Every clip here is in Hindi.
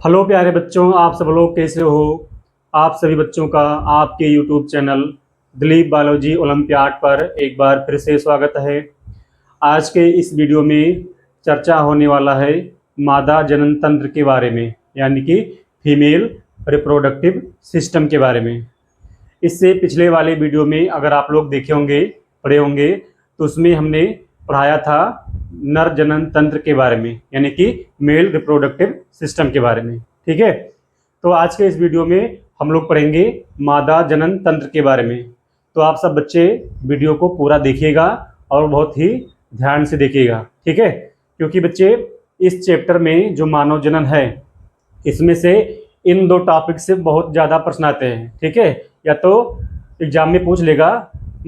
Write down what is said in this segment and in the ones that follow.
हेलो प्यारे बच्चों, आप सब लोग कैसे हो। आप सभी बच्चों का आपके YouTube channel Dilip biology olympiad पर एक बार फिर से स्वागत है। आज के इस वीडियो में चर्चा होने वाला है मादा जनन तंत्र के बारे में, यानी कि फीमेल रिप्रोडक्टिव सिस्टम के बारे में। इससे पिछले वाले वीडियो में अगर आप लोग देखे होंगे, पढ़े होंगे, तो उसमें हमने पढ़ाया था नर जनन तंत्र के बारे में, यानी कि मेल रिप्रोडक्टिव सिस्टम के बारे में। ठीक है, तो आज के इस वीडियो में हम लोग पढ़ेंगे मादा जनन तंत्र के बारे में। तो आप सब बच्चे वीडियो को पूरा देखिएगा और बहुत ही ध्यान से देखिएगा, ठीक है, क्योंकि बच्चे इस चैप्टर में जो मानव जनन है, इसमें से इन दो टॉपिक से बहुत ज़्यादा प्रश्न आते हैं। ठीक है, या तो एग्जाम में पूछ लेगा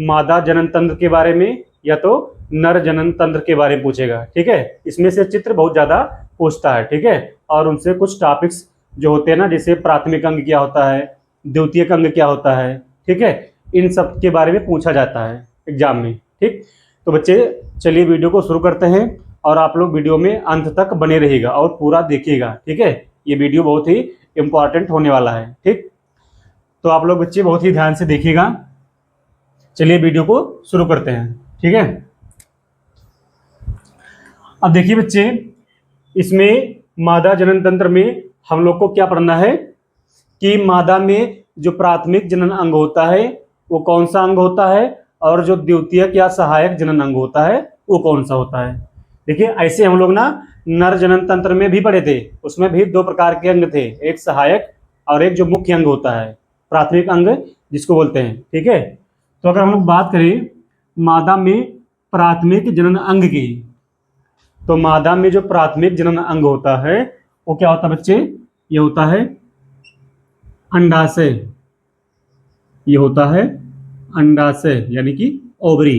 मादा जनन तंत्र के बारे में, या तो नर जनन तंत्र के बारे में पूछेगा। ठीक है, इसमें से चित्र बहुत ज़्यादा पूछता है। ठीक है, और उनसे कुछ टॉपिक्स जो होते हैं ना, जैसे प्राथमिक अंग क्या होता है, द्वितीयक अंग क्या होता है, ठीक है, इन सब के बारे में पूछा जाता है एग्जाम में। ठीक, तो बच्चे चलिए वीडियो को शुरू करते हैं और आप लोग वीडियो में अंत तक बने रहिएगा और पूरा देखिएगा। ठीक है, ये वीडियो बहुत ही इंपॉर्टेंट होने वाला है। ठीक, तो आप लोग बच्चे बहुत ही ध्यान से देखिएगा। चलिए वीडियो को शुरू करते हैं। ठीक है, अब देखिए बच्चे, इसमें मादा जनन तंत्र में हम लोग को क्या पढ़ना है कि मादा में जो प्राथमिक जनन अंग होता है वो कौन सा अंग होता है, और जो द्वितीयक या सहायक जनन अंग होता है वो कौन सा होता है। देखिए, ऐसे हम लोग ना नर जनन तंत्र में भी पढ़े थे, उसमें भी दो प्रकार के अंग थे, एक सहायक और एक जो मुख्य अंग होता है, प्राथमिक अंग जिसको बोलते हैं। ठीक है, तो अगर हम लोग बात करें मादा में प्राथमिक जनन अंग की, तो मादा में जो प्राथमिक जनन अंग होता है वो क्या होता है बच्चे, ये होता है अंडाशय। ये होता है अंडाशय, यानी कि ओवरी।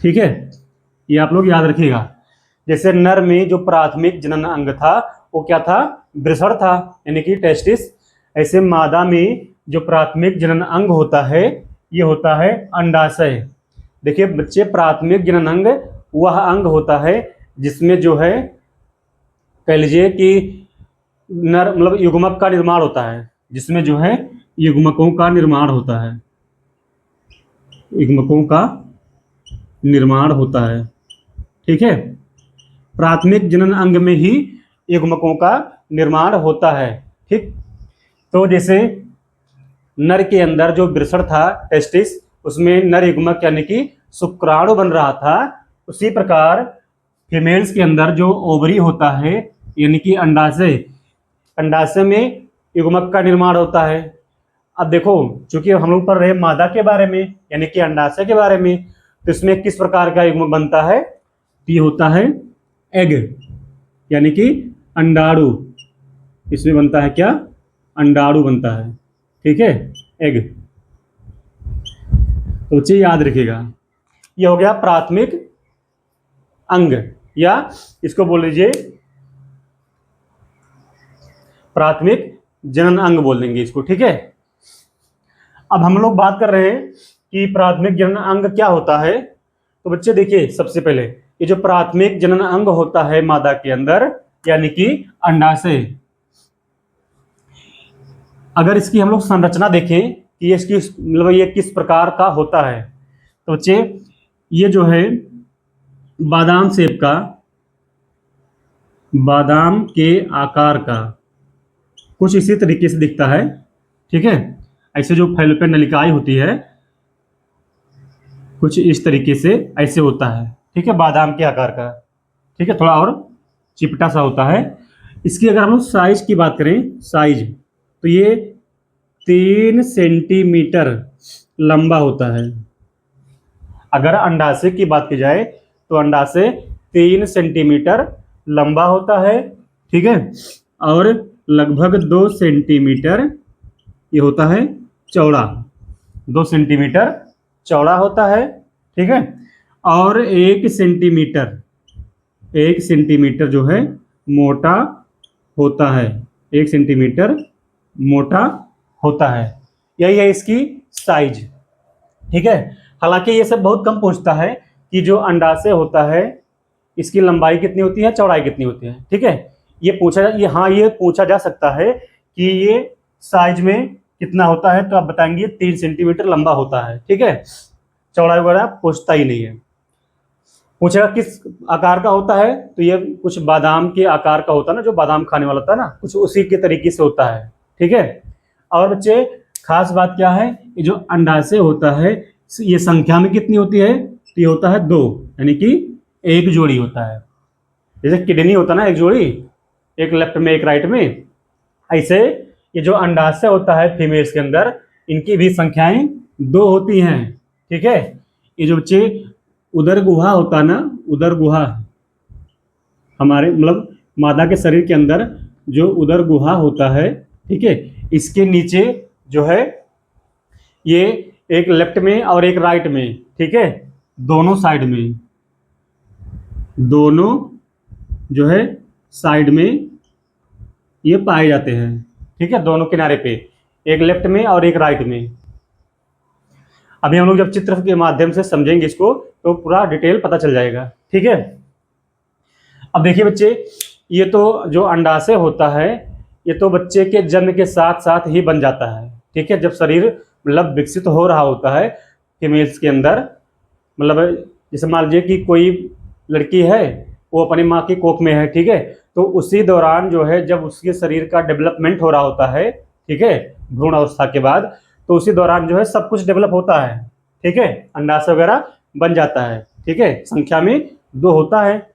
ठीक है, ये आप लोग याद रखिएगा। जैसे नर में जो प्राथमिक जनन अंग था वो क्या था, वृषण था, यानी कि टेस्टिस। ऐसे मादा में जो प्राथमिक जनन अंग होता है ये होता है अंडाशय। देखिए बच्चे, प्राथमिक जनन अंग वह अंग होता है जिसमें जो है, कह लीजिए कि नर मतलब युग्मक का निर्माण होता है, जिसमें जो है युग्मकों का निर्माण होता है, युग्मकों का निर्माण होता है। ठीक है, प्राथमिक जनन अंग में ही युग्मकों का निर्माण होता है। ठीक, तो जैसे नर के अंदर जो वृषण था टेस्टिस, उसमें नर युग्मक यानी कि शुक्राणु बन रहा था, उसी प्रकार फीमेल्स के अंदर जो ओवरी होता है यानी कि अंडाशय, अंडाशय में युग्मक का निर्माण होता है। अब देखो, चूंकि हम लोग पढ़ रहे हैं मादा के बारे में यानी कि अंडाशय के बारे में, तो इसमें किस प्रकार का युग्मक बनता है, तो ये होता है एग, यानी कि अंडाणु। इसमें बनता है क्या, अंडाणु बनता है। ठीक है, एग। तो बच्चे याद रखिएगा, ये हो गया प्राथमिक अंग, या इसको बोल लीजिए प्राथमिक जनन अंग बोल देंगे इसको। ठीक है, अब हम लोग बात कर रहे हैं कि प्राथमिक जनन अंग क्या होता है। तो बच्चे देखिए, सबसे पहले ये जो प्राथमिक जनन अंग होता है मादा के अंदर यानी कि अंडाशय, अगर इसकी हम लोग संरचना देखें कि ये इसकी मतलब ये किस प्रकार का होता है, तो बच्चे ये जो है बादाम शेप का, बादाम के आकार का कुछ इसी तरीके से दिखता है। ठीक है, ऐसे जो फैलोपियन नलिकाएं होती है कुछ इस तरीके से ऐसे होता है। ठीक है, बादाम के आकार का। ठीक है, थोड़ा और चिपटा सा होता है। इसकी अगर हम लोग साइज की बात करें, साइज, तो ये 3 सेंटीमीटर लंबा होता है। अगर अंडाशय की बात की जाए तो अंडाशय 3 सेंटीमीटर लंबा होता है। ठीक है, और लगभग 2 सेंटीमीटर ये होता है चौड़ा, 2 सेंटीमीटर चौड़ा होता है। ठीक है, और 1 सेंटीमीटर, 1 सेंटीमीटर जो है मोटा होता है, 1 सेंटीमीटर मोटा होता है। यही है इसकी साइज। ठीक है, हालांकि ये सब बहुत कम पूछता है कि जो अंडाशय होता है इसकी लंबाई कितनी होती है, चौड़ाई कितनी होती है। ठीक है, ये पूछा जा सकता है कि ये साइज में कितना होता है, तो आप बताएंगे 3 सेंटीमीटर लंबा होता है। ठीक है, चौड़ाई वगैरह पूछता ही नहीं है। पूछेगा किस आकार का होता है, तो ये कुछ बादाम के आकार का होता है ना, जो बादाम खाने वाला होता है ना, कुछ उसी के तरीके से होता है। ठीक है, और बच्चे खास बात क्या है, ये जो अंडाशय होता है ये संख्या में कितनी होती है, तो ये होता है 2, यानी कि एक जोड़ी होता है। जैसे किडनी होता है ना, एक जोड़ी, एक लेफ्ट में एक राइट में, ऐसे ये जो अंडाशय होता है फीमेल्स के अंदर, इनकी भी संख्याएं 2 होती हैं। ठीक है, ये जो बच्चे उदर गुहा होता है ना, उदर गुहा हमारे मतलब मादा के शरीर के अंदर जो उदर गुहा होता है, ठीक है, इसके नीचे जो है ये एक लेफ्ट में और एक राइट में, ठीक है, दोनों साइड में, दोनों जो है साइड में ये पाए जाते हैं। ठीक है, दोनों किनारे पे, एक लेफ्ट में और एक राइट में। अभी हम लोग जब चित्र के माध्यम से समझेंगे इसको तो पूरा डिटेल पता चल जाएगा। ठीक है, अब देखिए बच्चे, ये तो जो अंडाशय होता है ये तो बच्चे के जन्म के साथ साथ ही बन जाता है। ठीक है, जब शरीर मतलब विकसित हो रहा होता है फीमेल्स के अंदर, मतलब जैसे मान लीजिए कि कोई लड़की है वो अपनी माँ की कोख में है, ठीक है, तो उसी दौरान जो है जब उसके शरीर का डेवलपमेंट हो रहा होता है, ठीक है, भ्रूण अवस्था के बाद, तो उसी दौरान जो है सब कुछ डेवलप होता है। ठीक है, अंडाशय वगैरह बन जाता है। ठीक है, संख्या में 2 होता है।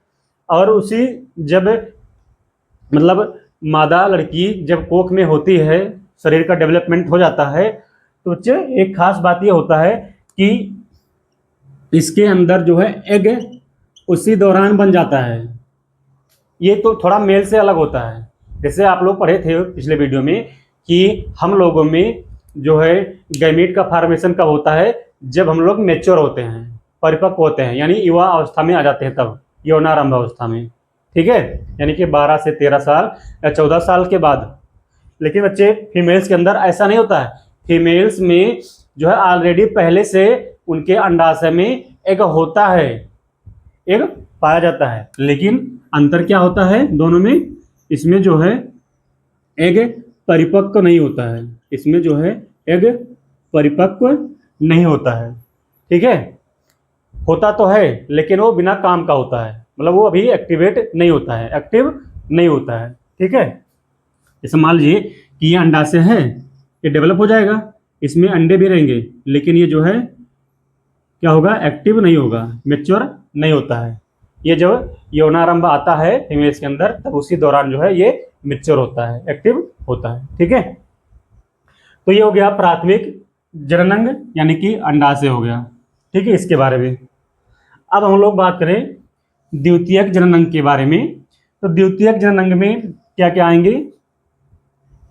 और उसी जब मतलब मादा लड़की जब कोख में होती है, शरीर का डेवलपमेंट हो जाता है, तो बच्चे एक खास बात ये होता है कि इसके अंदर जो है एग उसी दौरान बन जाता है। ये तो थोड़ा मेल से अलग होता है। जैसे आप लोग पढ़े थे पिछले वीडियो में कि हम लोगों में जो है गैमीट का फॉर्मेशन कब होता है, जब हम लोग मैच्योर होते हैं, परिपक्व होते हैं, यानी युवा अवस्था में आ जाते हैं, तब यौनारंभ अवस्था में। ठीक है, यानी कि 12 से 13 साल या 14 साल के बाद। लेकिन बच्चे फीमेल्स के अंदर ऐसा नहीं होता है। फीमेल्स में जो है ऑलरेडी पहले से उनके अंडाशय में एग होता है, एग पाया जाता है। लेकिन अंतर क्या होता है दोनों में, इसमें जो है एग परिपक्व नहीं होता है, इसमें जो है एग परिपक्व नहीं होता है। ठीक है, होता तो है लेकिन वो बिना काम का होता है, मतलब वो अभी एक्टिवेट नहीं होता है, एक्टिव नहीं होता है। ठीक है, जैसे मान लीजिए कि ये अंडाशय है, ये डेवलप हो जाएगा, इसमें अंडे भी रहेंगे, लेकिन ये जो है क्या होगा, एक्टिव नहीं होगा, मेच्योर नहीं होता है। ये जब यौनारंभ आता है फीमेल्स के अंदर, तब उसी दौरान जो है ये मेच्योर होता है, एक्टिव होता है। ठीक है, तो ये हो गया प्राथमिक जननांग यानी कि अंडाशय हो गया। ठीक है, इसके बारे में। अब हम लोग बात करें द्वितीयक जननांग के बारे में। तो द्वितीयक जननांग में क्या क्या आएंगे,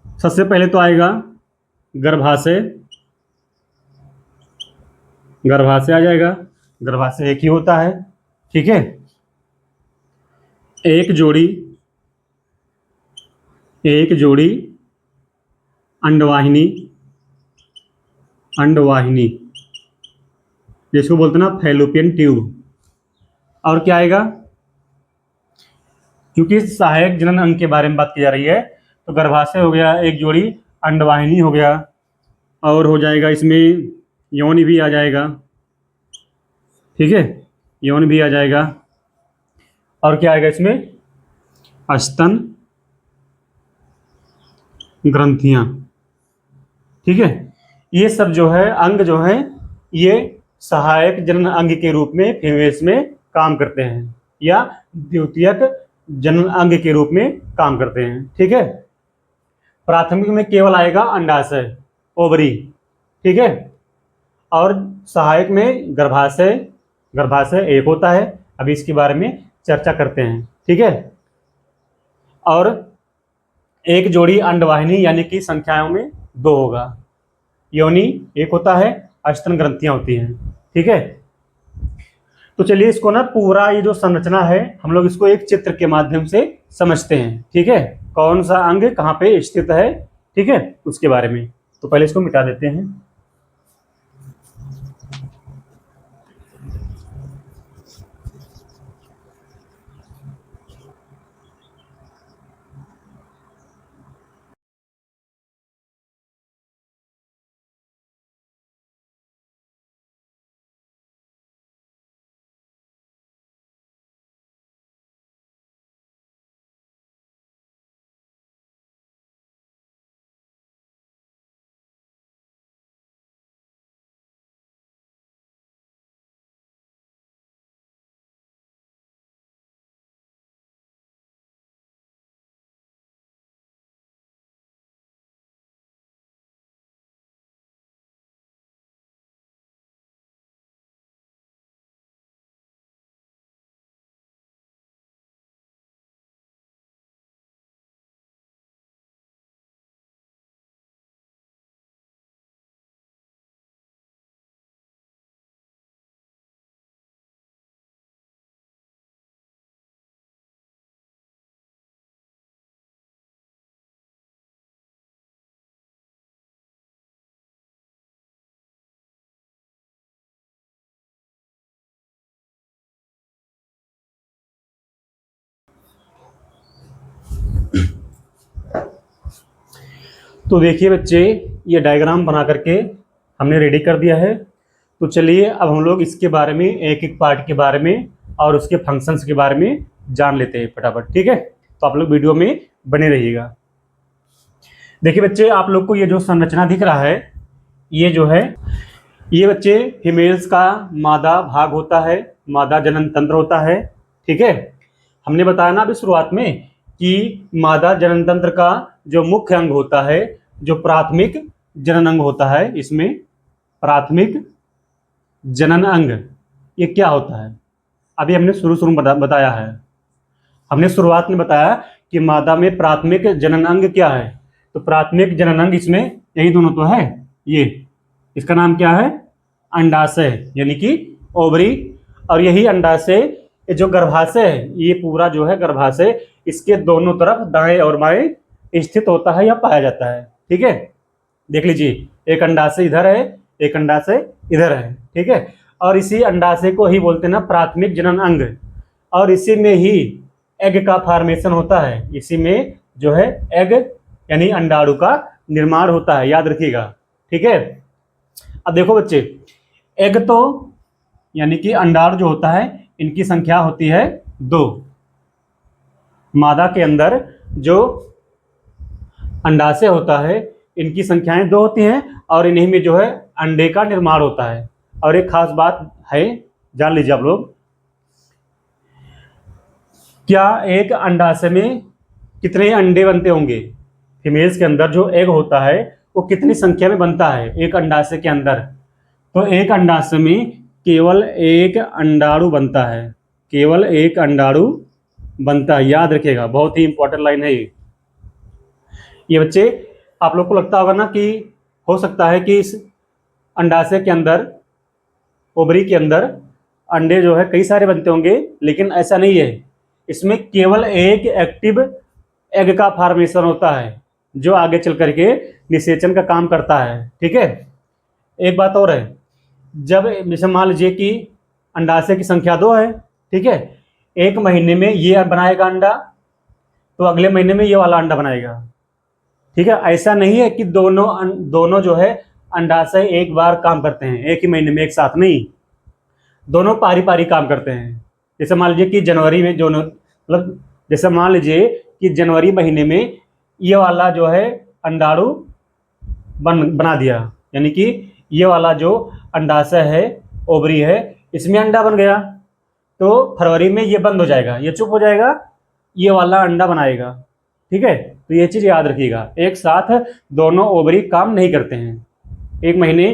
सबसे पहले तो आएगा गर्भाशय, गर्भाशय आ जाएगा, गर्भाशय एक ही होता है। ठीक है, एक जोड़ी अंडवाहिनी, अंडवाहिनी जिसको बोलते हैं ना फैलोपियन ट्यूब। और क्या आएगा, क्योंकि सहायक जनन अंग के बारे में बात की जा रही है, तो गर्भाशय हो गया, एक जोड़ी अंडवाहिनी हो गया, और हो जाएगा इसमें यौन भी आ जाएगा। ठीक है, यौन भी आ जाएगा। और क्या आएगा इसमें, स्तन ग्रंथियां। ठीक है, ये सब जो है अंग जो है ये सहायक जनन अंग के रूप में फीमेल्स में काम करते हैं, या द्वितीयक जनन अंग के रूप में काम करते हैं। ठीक है, प्राथमिक में केवल आएगा अंडाशय, ओवरी। ठीक है, और सहायक में गर्भाशय, गर्भाशय एक होता है, अभी इसके बारे में चर्चा करते हैं। ठीक है, और एक जोड़ी अंडवाहिनी यानी कि संख्याओं में 2 होगा, योनि एक होता है, स्तन ग्रंथियां होती हैं। ठीक है, तो चलिए इसको ना पूरा ये जो संरचना है हम लोग इसको एक चित्र के माध्यम से समझते हैं। ठीक है, कौन सा अंग कहाँ पे स्थित है, ठीक है, उसके बारे में। तो पहले इसको मिटा देते हैं। तो देखिए बच्चे, ये डायग्राम बना करके हमने रेडी कर दिया है। तो चलिए अब हम लोग इसके बारे में, एक एक पार्ट के बारे में और उसके फंक्शंस के बारे में जान लेते हैं फटाफट। ठीक है, तो आप लोग वीडियो में बने रहिएगा। देखिए बच्चे, आप लोग को ये जो संरचना दिख रहा है, ये जो है, ये बच्चे फीमेल्स का मादा भाग होता है, मादा जनन तंत्र होता है। ठीक है, हमने बताया ना अभी शुरुआत में कि मादा जनन तंत्र का जो मुख्य अंग होता है, जो प्राथमिक जनन अंग होता है, इसमें प्राथमिक जनन अंग ये क्या होता है, अभी हमने शुरू में बताया है। हमने शुरुआत में बताया कि मादा में प्राथमिक जनन अंग क्या है। तो प्राथमिक जनन अंग इसमें यही दोनों तो है। ये इसका नाम क्या है, अंडाशय, यानी कि ओवरी। और यही अंडाशय, ये जो गर्भाशय है, ये पूरा जो है गर्भाशय, इसके दोनों तरफ दाएं और बाएं स्थित होता है या पाया जाता है। ठीक है, देख लीजिए, एक अंडाशय इधर है, एक अंडाशय इधर है। ठीक है, और इसी अंडाशय को ही बोलते हैं ना प्राथमिक जनन अंग। और इसी में ही एग का फॉर्मेशन होता है, इसी में जो है एग यानी अंडाणु का निर्माण होता है, याद रखिएगा। ठीक है, अब देखो बच्चे, एग तो यानी कि अंडाणु जो होता है, इनकी संख्या होती है 2। मादा के अंदर जो अंडाशय होता है, इनकी संख्याएं 2 होती हैं और इन्हीं में जो है अंडे का निर्माण होता है। और एक खास बात है, जान लीजिए आप लोग, क्या एक अंडाशय में कितने अंडे बनते होंगे? फीमेल्स के अंदर जो एग होता है वो कितनी संख्या में बनता है एक अंडाशय के अंदर? तो एक अंडाशय में केवल एक अंडाणु बनता है, केवल एक अंडाणु बनता है, याद रखिएगा, बहुत ही इंपॉर्टेंट लाइन है ये। ये बच्चे, आप लोग को लगता होगा ना कि हो सकता है कि इस अंडाशय के अंदर, ओवरी के अंदर अंडे जो है कई सारे बनते होंगे, लेकिन ऐसा नहीं है। इसमें केवल एक एक्टिव एग का फॉर्मेशन होता है जो आगे चल करके निषेचन का काम करता है। ठीक है, एक बात और है, जब जैसे मान लीजिए कि अंडाशय की संख्या 2 है, ठीक है, एक महीने में ये बनाएगा अंडा, तो अगले महीने में ये वाला अंडा बनाएगा। ठीक है, ऐसा नहीं है कि दोनों जो है अंडाशय एक बार काम करते हैं, एक ही महीने में एक साथ नहीं, दोनों पारी पारी काम करते हैं। जैसे मान लीजिए कि जनवरी में जो मतलब जैसे मान लीजिए कि जनवरी महीने में ये वाला जो है अंडाणु बना दिया, यानी कि ये वाला जो अंडाशय है, ओवरी है, इसमें अंडा बन गया, तो फरवरी में ये बंद हो जाएगा, ये चुप हो जाएगा, ये वाला अंडा बनाएगा। ठीक है, तो ये चीज़ याद रखिएगा, एक साथ दोनों ओवरी काम नहीं करते हैं। एक महीने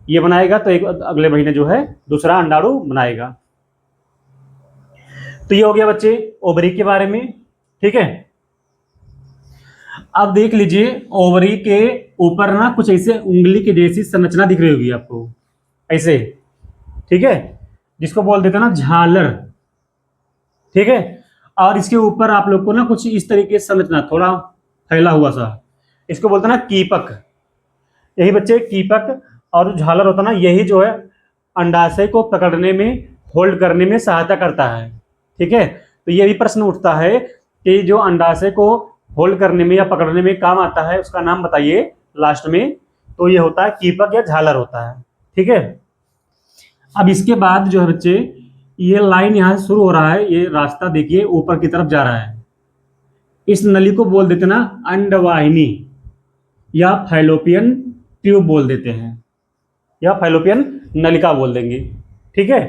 ये बनाएगा तो एक अगले महीने जो है दूसरा अंडाणु बनाएगा। तो ये हो गया बच्चे ओवरी के बारे में। ठीक है, अब देख लीजिए, ओवरी के ऊपर ना कुछ ऐसे उंगली की जैसी संरचना दिख रही होगी आपको, ऐसे। ठीक है, जिसको बोल देते हैं ना झालर। ठीक है, और इसके ऊपर आप लोग को ना कुछ इस तरीके से संरचना, थोड़ा फैला हुआ सा, इसको बोलते हैं ना कीपक। यही बच्चे कीपक और जो झालर होता है ना, यही जो है अंडाशय को पकड़ने में, होल्ड करने में सहायता करता है। ठीक है, तो ये भी प्रश्न उठता है कि जो अंडाशय को होल्ड करने में या पकड़ने में काम आता है, उसका नाम बताइए लास्ट में। तो ये होता है कीपक या झालर होता है। ठीक है, अब इसके बाद जो है बच्चे, ये लाइन यहाँ से शुरू हो रहा है, ये रास्ता देखिए ऊपर की तरफ जा रहा है, इस नली को बोल देते ना अंडवाहिनी या फैलोपियन ट्यूब बोल देते हैं, या फैलोपियन नलिका बोल देंगे। ठीक है,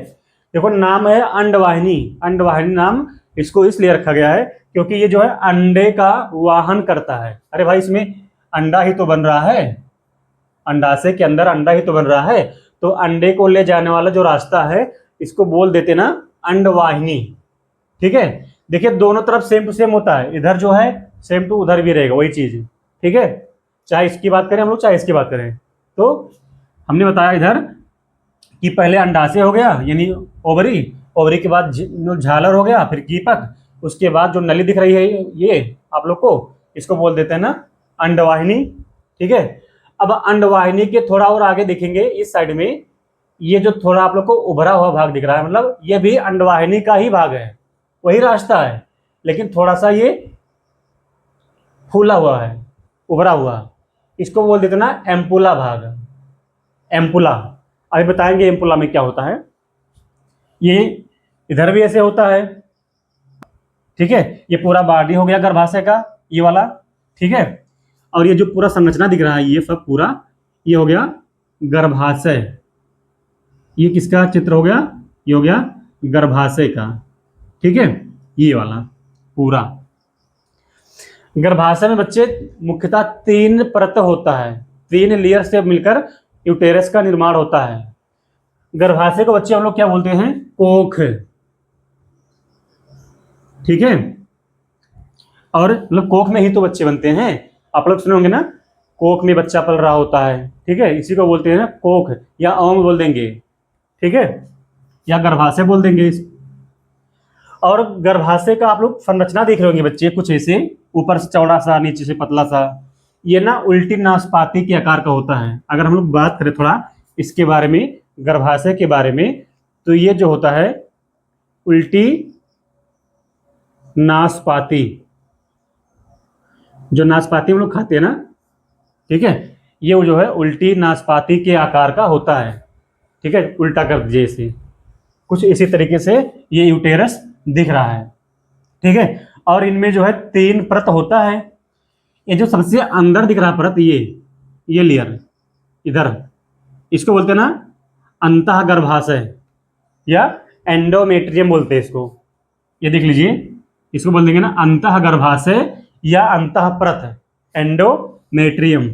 देखो नाम है अंडवाहिनी। अंडवाहिनी नाम इसको इसलिए रखा गया है क्योंकि ये जो है अंडे का वाहन करता है। अरे भाई, इसमें अंडा ही तो बन रहा है, अंडाशय के अंदर अंडा ही तो बन रहा है, तो अंडे को ले जाने वाला जो रास्ता है, इसको बोल देते ना अंडवाहिनी। ठीक है, देखिए दोनों तरफ सेम टू सेम होता है, इधर जो है सेम टू उधर भी रहेगा, वही चीज। ठीक है, चाहे इसकी बात करें हम लोग, चाहे इसकी बात करें। तो हमने बताया इधर कि पहले अंडाशय हो गया यानी ओवरी, ओवरी के बाद झालर हो गया, फिर कीपक, उसके बाद जो नली दिख रही है ये आप लोग को, इसको बोल देते हैं ना अंडवाहिनी। ठीक है, अब अंडवाहिनी के थोड़ा और आगे देखेंगे, इस साइड में ये जो थोड़ा आप लोग को उभरा हुआ भाग दिख रहा है, मतलब ये भी अंडवाहिनी का ही भाग है, वही रास्ता है, लेकिन थोड़ा सा ये फूला हुआ है, उभरा हुआ। इसको बोल देते ना एम्पुला भाग, एम्पुला। अभी बताएंगे एम्पुला में क्या होता है। ये इधर भी ऐसे होता है, ठीक है। ये पूरा बॉडी हो गया गर्भाशय का, ये वाला, ठीक है। और ये जो पूरा संरचना दिख रहा है ये सब पूरा, ये हो गया गर्भाशय। ये किसका चित्र हो गया? ये हो गया गर्भाशय का, ठीक है। ये वाला पूरा गर्भाशय में बच्चे मुख्यतः 3 परत होता है, 3 लेयर से मिलकर यूटेरस का निर्माण होता है। गर्भाशय को बच्चे हम लोग क्या बोलते हैं? कोख, ठीक है। और मतलब कोख में ही तो बच्चे बनते हैं, आप लोग सुने होंगे ना, कोख में बच्चा पल रहा होता है, ठीक है। इसी को बोलते हैं ना कोख, या ओम बोल देंगे, ठीक है, या गर्भाशय बोल देंगे। और गर्भाशय का आप लोग संरचना देख रहे होंगे बच्चे, कुछ ऐसे, ऊपर से चौड़ा सा, नीचे से पतला सा। ये ना उल्टी नाशपाती के आकार का होता है। अगर हम लोग बात करें थोड़ा इसके बारे में, गर्भाशय के बारे में, तो ये जो होता है उल्टी नाशपाती, जो नाशपाती हम लोग खाते हैं ना, ठीक है, ये जो है उल्टी नाशपाती के आकार का होता है, ठीक है। उल्टा कर दीजिए इसे, कुछ इसी तरीके से ये यूटेरस दिख रहा है, ठीक है। और इनमें जो है 3 परत होता है। ये जो सबसे अंदर दिख रहा है परत, ये लेयर इधर, इसको बोलते हैं ना अंतः गर्भाशय या एंडोमेट्रियम बोलते हैं इसको। ये देख लीजिए, इसको बोल देंगे ना अंतः गर्भाशय या अंतः परत, एंडोमेट्रियम,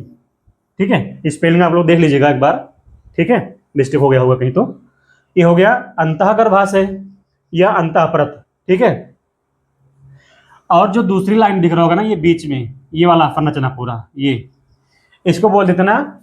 ठीक है। स्पेलिंग आप लोग देख लीजिएगा एक बार, ठीक है, मिस्टेक हो गया होगा कहीं तो। ये हो गया अंतः गर्भाशय या अंतः परत, ठीक है। और जो दूसरी लाइन दिख रहा होगा ना, ये बीच में ये वाला संरचना पूरा, ये इसको बोल देते ना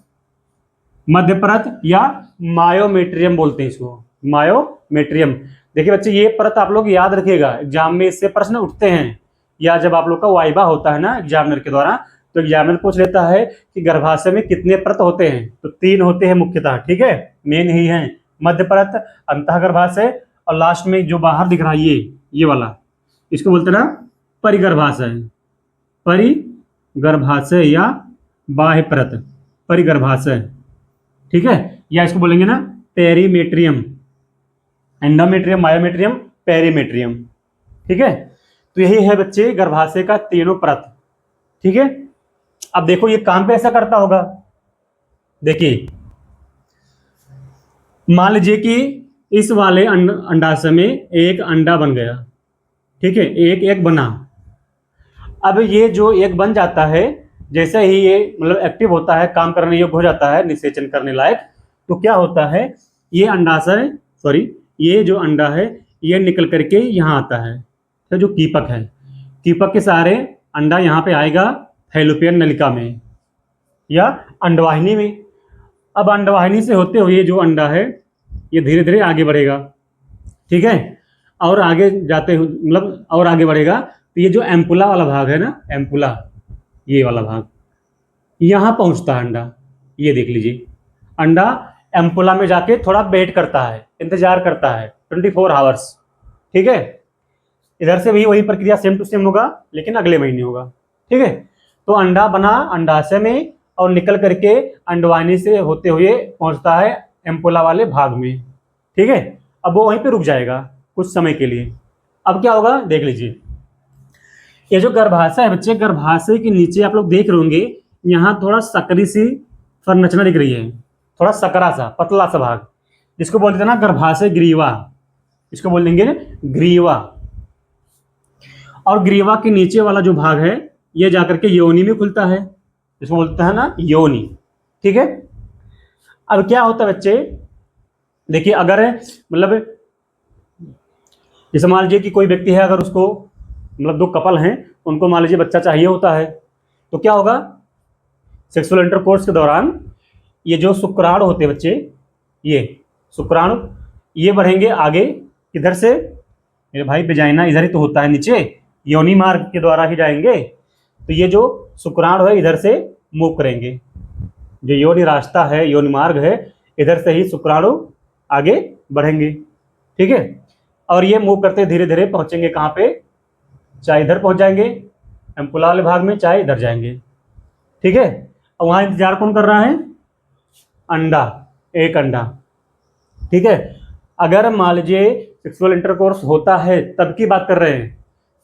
मध्य परत या मायोमेट्रियम बोलते हैं इसको, मायोमेट्रियम। देखिए बच्चे, ये परत आप लोग याद रखिएगा, एग्जाम में इससे प्रश्न उठते हैं, या जब आप लोग का वाइवा होता है ना एग्जामिनर के द्वारा, तो एग्जामिनर पूछ लेता है कि गर्भाशय में कितने परत होते हैं, तो 3 होते हैं मुख्यतः, ठीक है। मेन ही है मध्य परत, अंतः गर्भाशय, और लास्ट में जो बाहर दिख रहा है ये वाला, इसको बोलते हैं ना परिगर्भाशय, परिगर्भाशय या बाह्य परत, परिगर्भाशय, ठीक है। या इसको बोलेंगे ना पेरीमेट्रियम, एंडोमेट्रियम, मायोमेट्रियम, पेरीमेट्रियम, ठीक है। तो यही है बच्चे गर्भाशय का 3 परत, ठीक है। अब देखो ये काम पे ऐसा करता होगा, देखिए मान लीजिए कि इस वाले अंडाशय में एक अंडा बन गया, ठीक है, एक बना। अब ये जो एक बन जाता है, जैसे ही ये मतलब एक्टिव होता है, काम करने योग्य हो जाता है, निषेचन करने लायक, तो क्या होता है, ये अंडाशय, सॉरी, ये जो अंडा है ये निकल करके यहाँ आता है, तो जो कीपक है, कीपक के सहारे अंडा यहाँ पे आएगा फैलोपियन नलिका में या अंडवाहिनी में। अब अंडवाहिनी से होते हुए जो अंडा है ये धीरे धीरे आगे बढ़ेगा, ठीक है। और आगे जाते हुए मतलब और आगे बढ़ेगा, तो ये जो एम्पुला वाला भाग है ना, एम्पुला, ये वाला भाग, यहाँ पहुंचता है अंडा। ये देख लीजिए, अंडा एम्पुला में जाके थोड़ा वेट करता है, इंतजार करता है 24 आवर्स, ठीक है। इधर से भी वही प्रक्रिया सेम टू सेम होगा, लेकिन अगले महीने होगा, ठीक है। तो अंडा बना अंडाशय में और निकल करके अंडवाहिनी से होते हुए पहुंचता है एम्पुला वाले भाग में, ठीक है। अब वो वहीं पे रुक जाएगा कुछ समय के लिए। अब क्या होगा देख लीजिए, ये जो गर्भाशय है बच्चे, गर्भाशय के नीचे आप लोग देख रहे होंगे, यहाँ थोड़ा सकरी सी संरचना दिख रही है, थोड़ा सकरा सा पतला सा भाग, जिसको बोलते हैं ना गर्भाशय ग्रीवा, इसको बोल देंगे ना ग्रीवा। और ग्रीवा के नीचे वाला जो भाग है ये जाकर के योनि में खुलता है, इसको बोलते हैं ना योनि, ठीक है। अब क्या होता है बच्चे, देखिए अगर मतलब जैसे मान लीजिए कि कोई व्यक्ति है, अगर उसको मतलब 2 कपल हैं, उनको मान लीजिए बच्चा चाहिए होता है, तो क्या होगा, सेक्सुअल इंटरकोर्स के दौरान ये जो शुक्राणु होते हैं बच्चे, ये शुक्राणु ये बढ़ेंगे आगे, इधर से मेरे भाई वेजाइना इधर ही तो होता है, नीचे योनि मार्ग के द्वारा ही जाएंगे, तो ये जो शुक्राणु है इधर से मूव करेंगे, जो योनि रास्ता है, योनि मार्ग है, इधर से ही शुक्राणु आगे बढ़ेंगे, ठीक है। और ये मूव करते धीरे धीरे पहुंचेंगे कहाँ पे, चाहे इधर पहुंच जाएंगे एम्पुला वाले भाग में, चाहे इधर जाएंगे, ठीक है। और वहाँ इंतजार कौन कर रहा है? अंडा, एक अंडा। ठीक है, अगर मान लीजिए सेक्सुअल इंटरकोर्स होता है तब की बात कर रहे हैं,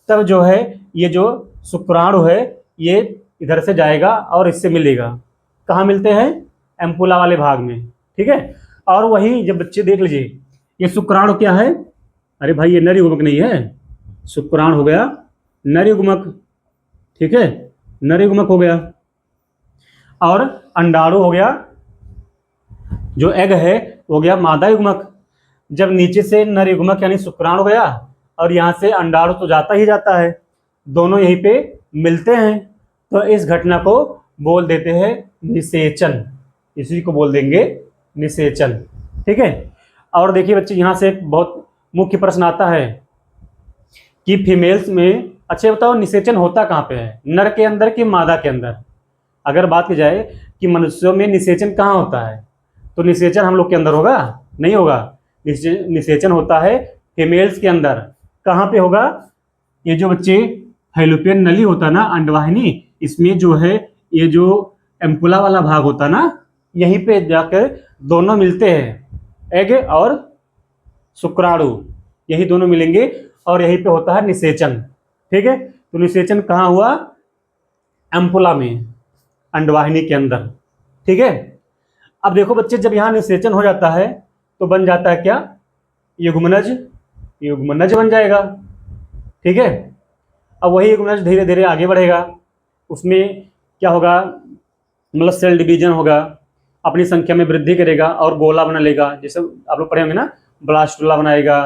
तब जो है ये जो शुक्राणु है ये इधर से जाएगा और इससे मिलेगा। कहाँ मिलते हैं? एम्पुला वाले भाग में। ठीक है, और वही जब बच्चे देख लीजिए ये शुक्राणु क्या है? अरे भाई ये नर युग्मक नहीं है, शुक्राणु हो गया नर युग्मक। ठीक है, नर युग्मक हो गया। और अंडाणु हो गया, जो एग है हो गया मादा युग्मक। जब नीचे से नर युग्मक यानी शुक्राणु गया और यहाँ से अंडाणु तो जाता ही जाता है, दोनों यहीं पे मिलते हैं, तो इस घटना को बोल देते हैं निषेचन। इसी को बोल देंगे निषेचन। ठीक है, और देखिए बच्चे यहाँ से एक बहुत मुख्य प्रश्न आता है कि फीमेल्स में, अच्छा बताओ निषेचन होता कहाँ पे है, नर के अंदर कि मादा के अंदर? अगर बात की जाए कि मनुष्यों में निषेचन कहाँ होता है, तो निषेचन हम लोग के अंदर होगा? नहीं होगा। निषेचन होता है फीमेल्स के अंदर। कहाँ पे होगा? ये जो बच्चे फैलोपियन नली होता है ना, अंडवाहिनी, इसमें जो है ये जो एम्पुला वाला भाग होता है ना, यहीं पे जाकर दोनों मिलते हैं, एग और शुक्राणु, यही दोनों मिलेंगे और यहीं पे होता है निषेचन। ठीक है, तो निषेचन कहाँ हुआ? एम्पुला में, अंडवाहिनी के अंदर। ठीक है, अब देखो बच्चे जब यहाँ निषेचन हो जाता है तो बन जाता है क्या? युग्मनज, युग्मनज बन जाएगा। ठीक है, अब वही युग्मनज धीरे धीरे आगे बढ़ेगा, उसमें क्या होगा? मतलब सेल डिवीजन होगा, अपनी संख्या में वृद्धि करेगा और गोला बना लेगा, जैसे आप लोग पढ़े होंगे ना, ब्लास्टुला बनाएगा।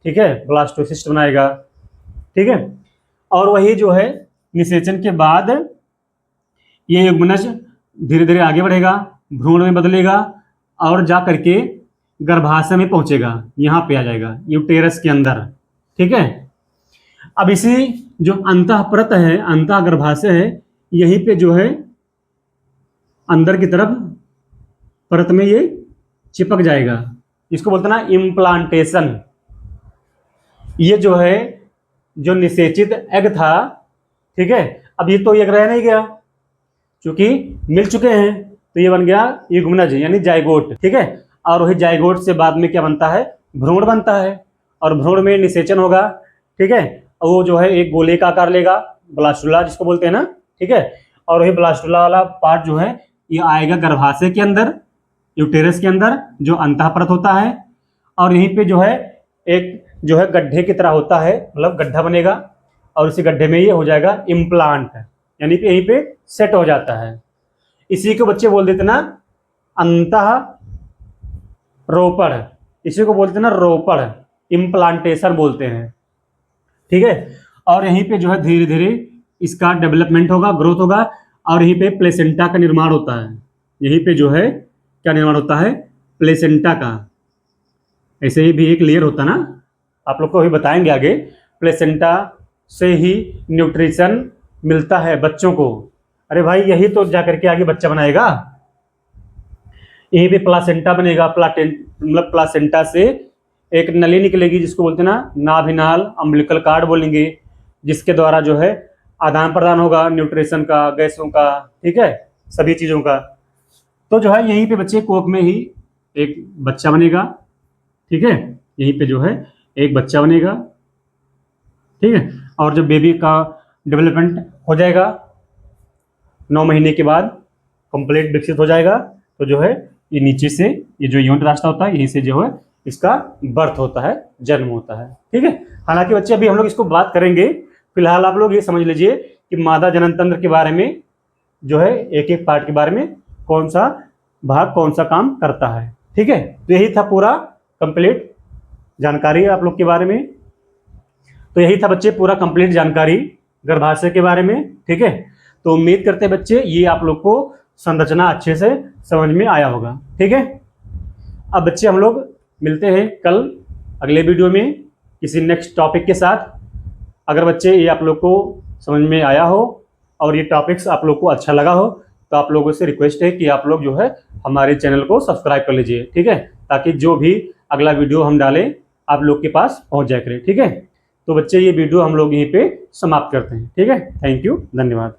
ठीक है, ब्लास्टोसिस्ट बनाएगा। ठीक है, और वही जो है निषेचन के बाद ये युग्मनज धीरे धीरे आगे बढ़ेगा, भ्रूण में बदलेगा और जा करके गर्भाशय में पहुंचेगा, यहाँ पे आ जाएगा यूटेरस के अंदर। ठीक है, अब इसी जो अंतःपरत है, अंतः गर्भाशय है, यहीं पे जो है अंदर की तरफ परत में ये चिपक जाएगा, इसको बोलते हैं ना इम्प्लांटेशन। ये जो है जो निषेचित एग था, ठीक है, अब ये तो एग रह नहीं गया, क्योंकि मिल चुके हैं, तो ये बन गया युग्मनज यानी जाइगोट। ठीक है, और वही जाइगोट से बाद में क्या बनता है? भ्रूण बनता है, और भ्रूण में निषेचन होगा। ठीक है, वो जो है एक गोले का आकार लेगा, ब्लास्टुला जिसको बोलते हैं ना। ठीक है, और वही ब्लास्टुला वाला पार्ट जो है ये आएगा गर्भाशय के अंदर, यूटेरस के अंदर, जो अंतःपरत होता है, और यहीं पे जो है एक जो है गड्ढे की तरह होता है, मतलब गड्ढा बनेगा, और उसी गड्ढे में ये हो जाएगा इम्प्लांट, यानी कि यहीं पे सेट हो जाता है। इसी को बच्चे बोल देते ना अंतः रोपण, इसी को बोलते हैं ना रोपण, इम्प्लांटेशन बोलते हैं। ठीक है, और यहीं पे जो है धीरे धीरे इसका डेवलपमेंट होगा, ग्रोथ होगा, और यहीं पे प्लेसेंटा का निर्माण होता है। यहीं पे जो है क्या निर्माण होता है? प्लेसेंटा का। ऐसे ही भी एक लेयर होता ना, आप लोग को अभी बताएंगे आगे। प्लेसेंटा से ही न्यूट्रिशन मिलता है बच्चों को। अरे भाई यही तो जाकर के आगे बच्चा बनाएगा, यहीं पे प्लासेंटा बनेगा। मतलब प्लासेंटा से एक नली निकलेगी जिसको बोलते हैं ना नाभिनाल, अम्बिलिकल कार्ड बोलेंगे, जिसके द्वारा जो है आदान प्रदान होगा न्यूट्रिशन का, गैसों का, ठीक है, सभी चीज़ों का। तो जो है यहीं पे बच्चे कोख में ही एक बच्चा बनेगा। ठीक है, यहीं पे जो है एक बच्चा बनेगा। ठीक है, और जब बेबी का डेवलपमेंट हो जाएगा 9 महीने के बाद कंप्लीट विकसित हो जाएगा, तो जो है ये नीचे से ये जो यौन रास्ता होता है यहीं से जो है इसका बर्थ होता है, जन्म होता है। ठीक है, हालांकि बच्चे अभी हम लोग इसको बात करेंगे, फिलहाल आप लोग ये समझ लीजिए कि मादा जनन तंत्र के बारे में जो है एक एक पार्ट के बारे में कौन सा भाग कौन सा काम करता है। ठीक है, तो यही था पूरा कंप्लीट जानकारी आप लोग के बारे में। तो यही था बच्चे पूरा कंप्लीट जानकारी गर्भाशय के बारे में। ठीक है, तो उम्मीद करते हैं बच्चे ये आप लोग को संरचना अच्छे से समझ में आया होगा। ठीक है, अब बच्चे हम लोग मिलते हैं कल अगले वीडियो में किसी नेक्स्ट टॉपिक के साथ। अगर बच्चे ये आप लोग को समझ में आया हो और ये टॉपिक्स आप लोग को अच्छा लगा हो, तो आप लोगों से रिक्वेस्ट है कि आप लोग जो है हमारे चैनल को सब्सक्राइब कर लीजिए। ठीक है, ताकि जो भी अगला वीडियो हम डालें आप लोग के पास पहुंच जाए करे। ठीक है, तो बच्चे ये वीडियो हम लोग यहीं पे समाप्त करते हैं। ठीक है, थैंक यू, धन्यवाद।